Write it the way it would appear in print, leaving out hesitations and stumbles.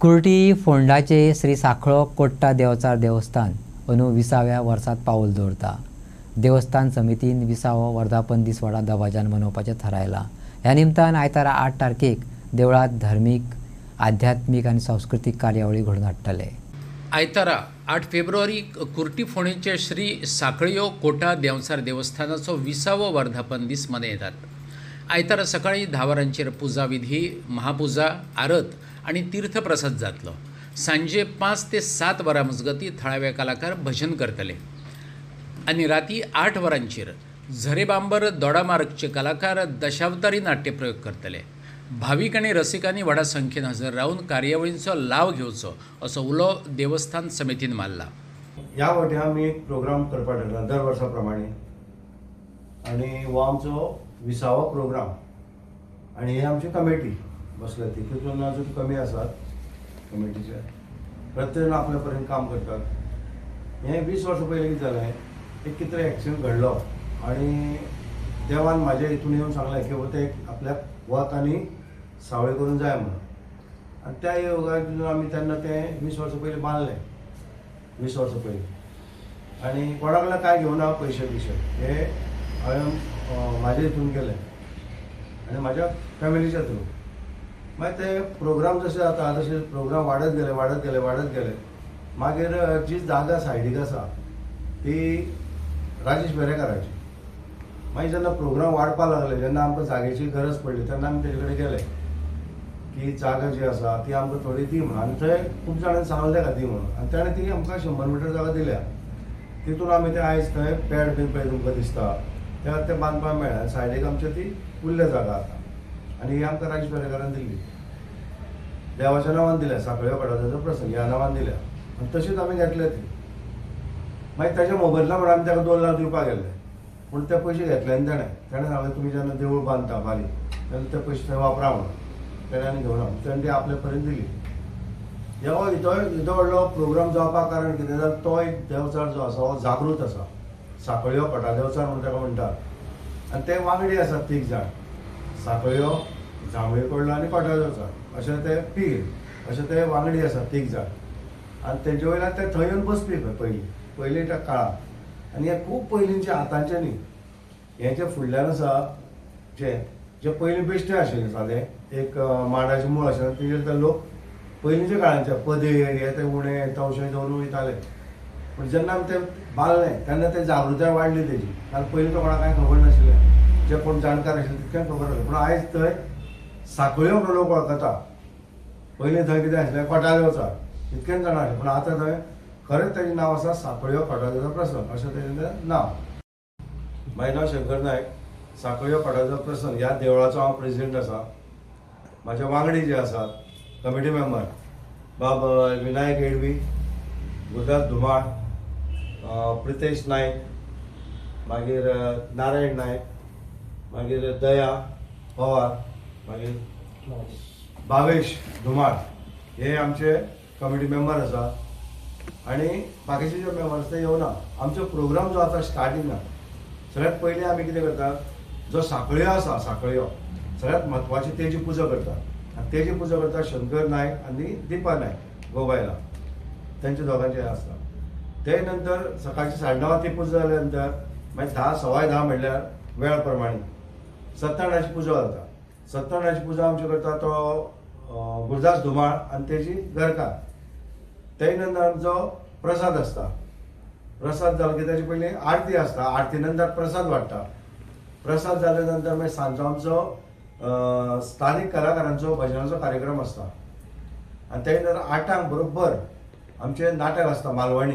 कुर्टी फोंडाचे श्री सांखळो कोट्टा देवचार देवस्थान अंदू 20व्या वर्सात पावल दवरता। देवस्थान समितीन 20वो वर्धापन दीस व्हडा दबाज्यान मनोवपाचें थारायलां। ह्या निमतान आयतारा 8 तारखेक देवळांत धार्मीक, आध्यात्मीक आनी सांस्कृतीक कार्यावळी घडोवन हाडटले। आयतारा 8 फेब्रुवारी कुर्टी फोंडेचे श्री सांखळ्यो कोटा देवचार देवस्थानाचो 20वो वर्धापन दीस मनयतात। आयतारा सकाळी 10 वरांचेर पुजा विधी, महापुजा, आरत आणि तीर्थप्रसाद जातलो। सांजे 5 ते 7 वरां मजगती थळावे कलाकार भजन करतले आणि राती 8 वरांचेर झरेबांबर दोडामार्गचे कलाकार दशावतारी नाट्यप्रयोग करतले। भाविक आणि रसिकांनी व्हडा संख्येन हजर रावन कार्यावळींचो लाव घेवचो असो उलो देवस्थान समितीन मारला। ह्या फावटी आमी एक प्रोग्राम करपाक ठरला दर वर्सा प्रमाणे, आणि हो आमचो 20वो प्रोग्राम। आणि हे आमची कमिटी बसल्या ती तितून अजून कमी आसात कमिटीचे, प्रत्येक आपल्या पर्यंत काम करतात। हे 20 वर्सां पयलीं कितें जालें, एक कितें एक्सिडेंट घडलो आणि देवान म्हाज्या हितून येवन सांगलें की हो ते आपल्याक वत आनी सावळे करून जाय म्हणून। आनी त्या योगान आमी तेन्ना तें 20 वर्सां पयलीं बांदलें, 20 वर्सां पयलीं। आनी कोणा कडल्यान कांय घेवना पयशे बिशे, हे हांवें म्हाज्या हितून केलें आनी म्हाज्या फॅमिलीच्या थ्रू। मागीर ते प्रोग्राम जशे जाता तशे प्रोग्राम वाडत गेले। मागीर जी जागा सायडीक आसा ती राजेश बेरेकाराची। मागीर जेन्ना प्रोग्राम वाडपाक लागले, जेन्ना आमकां जागेची गरज पडली, तेन्ना आमी तेजे कडेन गेले की जागा जी आसा ती आमकां थोडी दी म्हणून। आनी थंय खूब जाणांनी सांगलें ताका दी म्हणून, आनी ताणें ती आमकां 100 मिटर जागा दिल्या। तितून आमी ते आयज थंय पॅड बी पळय तुमकां दिसता ते बांदपाक मेळ्ळें। सायडीक आमच्या ती उरल्या जागा आसा आनी ही आमकां राजेश बेरेकारान दिल्ली, देवाच्या नांवान दिल्या, सांखळ्यो कोटाचो प्रसंग ह्या नांवान दिल्या। आनी तशीच आमी घेतले ती। मागीर ताच्या मोबदला म्हणून आमी ताका 2 लाख दिवपाक गेल्ले, पूण ते पयशे घेतले न्ही ताणें सांगलें तुमी जेन्ना देवूळ बांदता बारीक तेन्ना ते पयशे थंय वापरा म्हणून। तेणें आनी घेवना, तेणें ती आपले पर्यंत दिली। इतो व्हडलो प्रोग्राम जावपाक कारण कितें जाल्यार तो एक देवचार जो आसा हो जागृत आसा, सांखळ्यो कोटा देवचार म्हणून ताका म्हणटात। आनी ते वांगडी आसात 3 जाण, सांखळ्यो, जांबळे कडलो आनी कोटा देवचार अशें ते पीर अशें ते वांगडी आसात 3 जाण। आनी तेंचे वयल्यान ते थंय येवन बसपी पयलीं त्या काळार। आनी हे खूब पयलींचे आतांचे न्ही, हे जे फुडल्यान आसा जे पयलीं बेश्टे आशिल्ले सादे एक माडाचें मूळ आशिल्लें, तेजेर ते लोक पयलींच्या काळांचे पदेर हे ते उणे तवशे दवरून वयताले। पूण जेन्ना आमी ते बांदलें तेन्ना ते जागृताय वाडली तेजी, कारण पयलीं तो कोणाक कांय खबर नाशिल्लें। जे कोण जाणकार आशिल्ले तितक्यान खबर नासलें, पूण आयज थंय सांखळ्यो म्हणून लोक वळखता। पयलीं थंय कितें आशिल्लें कोटा देवचार इतकेंच जाणा आशिल्लें, पूण आतां थंय खरेंच तेजें नांव आसा सांखळ्यो कोटा देवचार प्रसंग अशें तेजें नांव। म्हाजें नांव शंकर नायक, सांखळ्यो कोटा देवचार प्रसंग ह्या देवळाचो हांव प्रेसिडेंट आसा। म्हाजे वांगडी जे आसात कमिटी मेंबर बाब विनायक येडवी, गुरदास धुमाळ, प्रितेश नायक, मागीर नारायण नायक, मागीर दया पवार, मागीर भावेश धुमाळ, हे आमचे कमिटी मेंबर आसा। आनी बाकीचे जे मेंबर्स ते येवना। आमचो प्रोग्राम जो आतां स्टार्टिंगाक सगळ्यात पयलीं आमी कितें करतात, जो सांखळ्यो आसा सांखळ्यो सगळ्यात म्हत्वाची तेजी पुजा करतात। आनी तेजी पुजा करता शंकर नायक आनी दिपा नायक गोबायला, तेंचे दोगांचे आसता। ते नंतर सकाळची 9:30 ती पुजा जाल्या नंतर मागीर 10 सवाय 10 म्हणल्यार वेळ प्रमाणे सत्यनारायणाची पुजा जाता। सत्यनारायणाची पुजा आमची करता तो गुरदास धुमाळ आनी तेजी घरकार। ते नंतर आमचो प्रसाद आसता। प्रसाद जालो की तेजे पयलीं आरती आसता, आरती नंतर प्रसाद वाडटा। प्रसाद जाले नंतर मागीर सांजचो आमचो स्थानीक कलाकारांचो भजनाचो कार्यक्रम आसता। आनी ते नंतर 8 बरोबर आमचें नाटक आसता मालवणी।